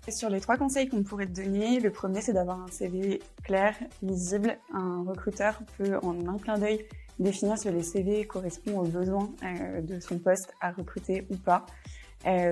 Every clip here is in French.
Sur les 3 conseils qu'on pourrait te donner, le premier c'est d'avoir un CV clair, lisible. Un recruteur peut en un clin d'œil définir si le CV correspond aux besoins de son poste à recruter ou pas.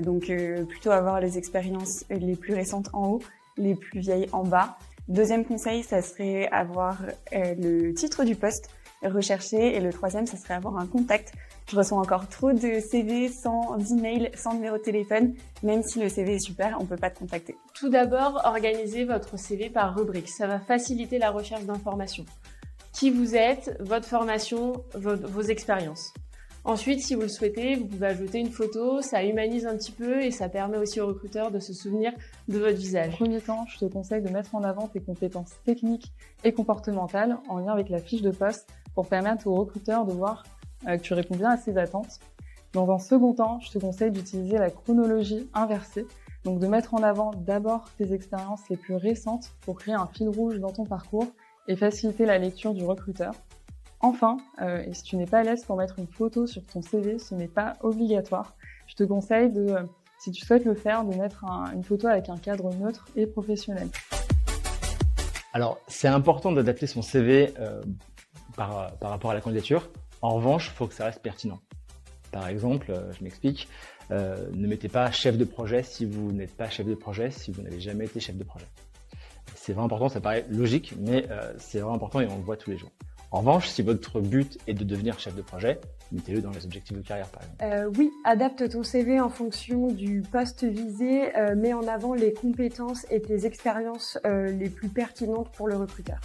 Donc plutôt avoir les expériences les plus récentes en haut, les plus vieilles en bas. Deuxième conseil, ça serait avoir le titre du poste recherché, et le troisième, ça serait avoir un contact. Je reçois encore trop de CV sans email, sans numéro de téléphone. Même si le CV est super, on peut pas te contacter. Tout d'abord, organisez votre CV par rubrique. Ça va faciliter la recherche d'informations. Qui vous êtes, votre formation, vos expériences. Ensuite, si vous le souhaitez, vous pouvez ajouter une photo, ça humanise un petit peu et ça permet aussi au recruteur de se souvenir de votre visage. En premier temps, je te conseille de mettre en avant tes compétences techniques et comportementales en lien avec la fiche de poste pour permettre au recruteur de voir que tu réponds bien à ses attentes. Dans un second temps, je te conseille d'utiliser la chronologie inversée, donc de mettre en avant d'abord tes expériences les plus récentes pour créer un fil rouge dans ton parcours et faciliter la lecture du recruteur. Enfin, et si tu n'es pas à l'aise pour mettre une photo sur ton CV, ce n'est pas obligatoire. Je te conseille si tu souhaites le faire, de mettre une photo avec un cadre neutre et professionnel. Alors, c'est important d'adapter son CV par rapport à la candidature. En revanche, il faut que ça reste pertinent. Par exemple, je m'explique, ne mettez pas chef de projet si vous n'êtes pas chef de projet, si vous n'avez jamais été chef de projet. C'est vraiment important, ça paraît logique, mais c'est vraiment important et on le voit tous les jours. En revanche, si votre but est de devenir chef de projet, mettez-le dans les objectifs de carrière, par exemple. Oui, adapte ton CV en fonction du poste visé, mets en avant les compétences et tes expériences les plus pertinentes pour le recruteur.